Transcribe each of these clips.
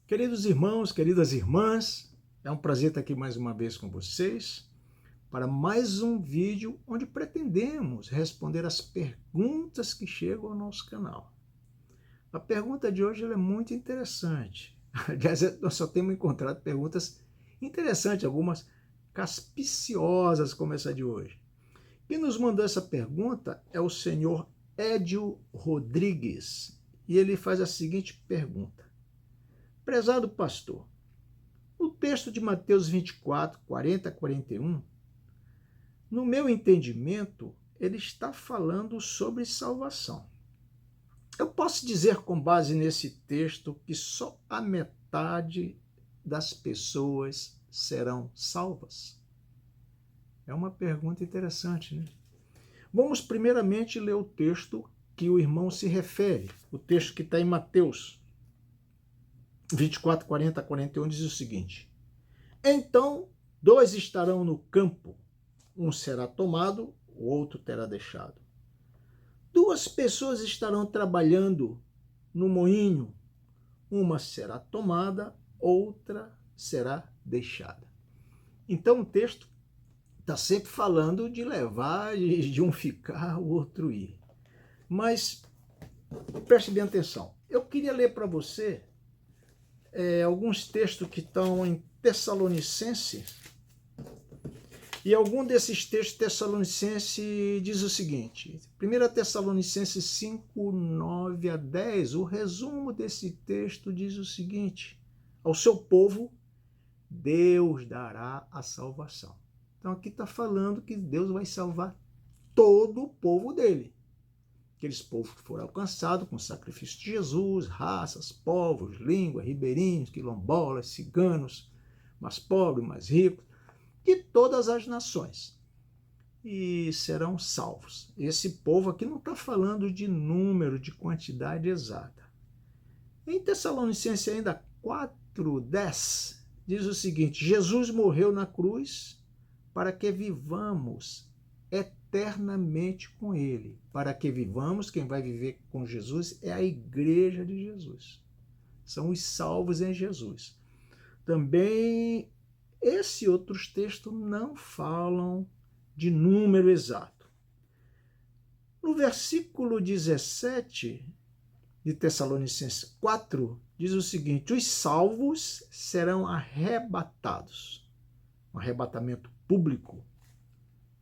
Queridos irmãos, queridas irmãs, é um prazer estar aqui mais uma vez com vocês para mais um vídeo onde pretendemos responder as perguntas que chegam ao nosso canal. A pergunta de hoje é muito interessante. Aliás, nós só temos encontrado perguntas interessantes, algumas caspiciosas como essa de hoje. Quem nos mandou essa pergunta é o senhor Édio Rodrigues e ele faz a seguinte pergunta. Prezado pastor, no texto de Mateus 24, 40 a 41, no meu entendimento, ele está falando sobre salvação. Eu posso dizer com base nesse texto que só a metade das pessoas serão salvas? É uma pergunta interessante, né? Vamos primeiramente ler o texto que o irmão se refere, o texto que está em Mateus 24, 40 a 41 diz o seguinte: então 2 estarão no campo, um será tomado, o outro terá deixado. 2 pessoas estarão trabalhando no moinho, uma será tomada, outra será deixada. Então o texto está sempre falando de levar, de um ficar, o outro ir. Mas preste bem atenção, eu queria ler para você alguns textos que estão em Tessalonicenses, e algum desses textos Tessalonicenses diz o seguinte, 1 Tessalonicenses 5, 9 a 10, o resumo desse texto diz o seguinte: ao seu povo Deus dará a salvação. Então aqui está falando que Deus vai salvar todo o povo dele. Aqueles povos que foram alcançados com o sacrifício de Jesus, raças, povos, línguas, ribeirinhos, quilombolas, ciganos, mais pobres, mais ricos, de todas as nações. E serão salvos. Esse povo aqui não está falando de número, de quantidade exata. Em Tessalonicenses ainda 4:10 diz o seguinte: Jesus morreu na cruz para que vivamos eternamente com ele. Para que vivamos, quem vai viver com Jesus é a igreja de Jesus. São os salvos em Jesus. Também esses outros textos não falam de número exato. No versículo 17 de Tessalonicenses 4, diz o seguinte: os salvos serão arrebatados. Um arrebatamento público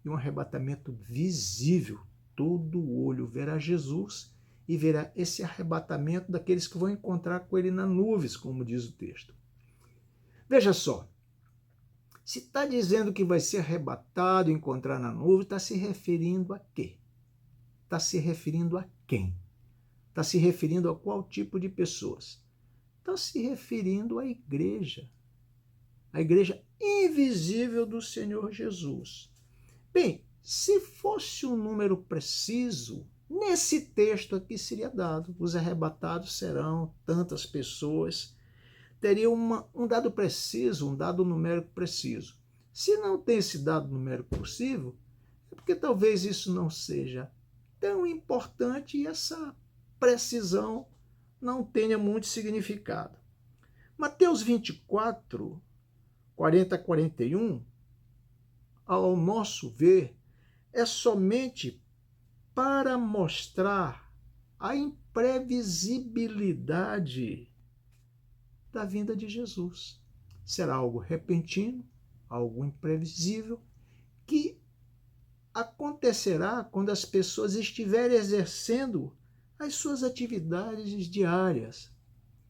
e um arrebatamento visível. Todo olho verá Jesus e verá esse arrebatamento daqueles que vão encontrar com ele nas nuvens, como diz o texto. Veja só, se está dizendo que vai ser arrebatado e encontrar na nuvem, está se referindo a quê? Está se referindo a quem? Está se referindo a qual tipo de pessoas? Está se referindo à igreja. A igreja invisível do Senhor Jesus. Bem, se fosse um número preciso, nesse texto aqui seria dado. Os arrebatados serão tantas pessoas. Teria um dado preciso, um dado numérico preciso. Se não tem esse dado numérico possível, é porque talvez isso não seja tão importante e essa precisão não tenha muito significado. Mateus 24, 40 a 41, ao nosso ver, é somente para mostrar a imprevisibilidade da vinda de Jesus. Será algo repentino, algo imprevisível, que acontecerá quando as pessoas estiverem exercendo as suas atividades diárias,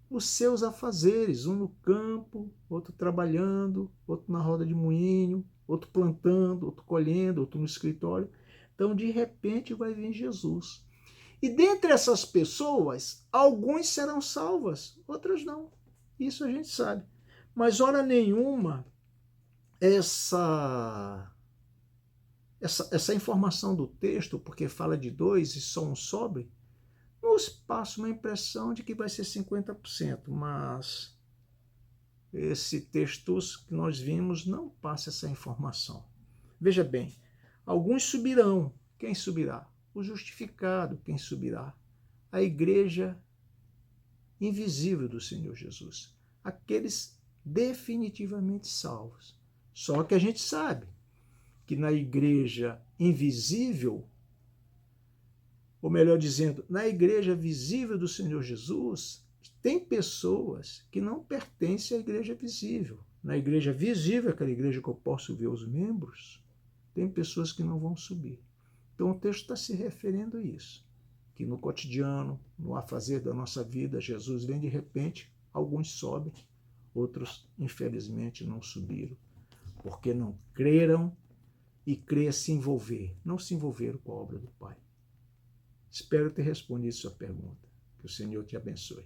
os seus afazeres, um no campo, outro trabalhando, outro na roda de moinho, outro plantando, outro colhendo, outro no escritório. Então, de repente, vai vir Jesus. E dentre essas pessoas, alguns serão salvas, outras não. Isso a gente sabe. Mas, hora nenhuma, essa informação do texto, porque fala de 2 e só um sobre, nos passa uma impressão de que vai ser 50%, mas esse texto que nós vimos não passa essa informação. Veja bem, alguns subirão. Quem subirá? O justificado. Quem subirá? A igreja invisível do Senhor Jesus. aqueles definitivamente salvos. Só que a gente sabe que na igreja invisível, ou melhor dizendo, na igreja visível do Senhor Jesus, tem pessoas que não pertencem à igreja visível. Na igreja visível, aquela igreja que eu posso ver os membros, tem pessoas que não vão subir. Então o texto está se referindo a isso, que no cotidiano, no afazer da nossa vida, Jesus vem de repente, alguns sobem, outros infelizmente não subiram, porque não creram e crer se envolver, não se envolveram com a obra do Pai. Espero ter respondido sua pergunta. Que o Senhor te abençoe.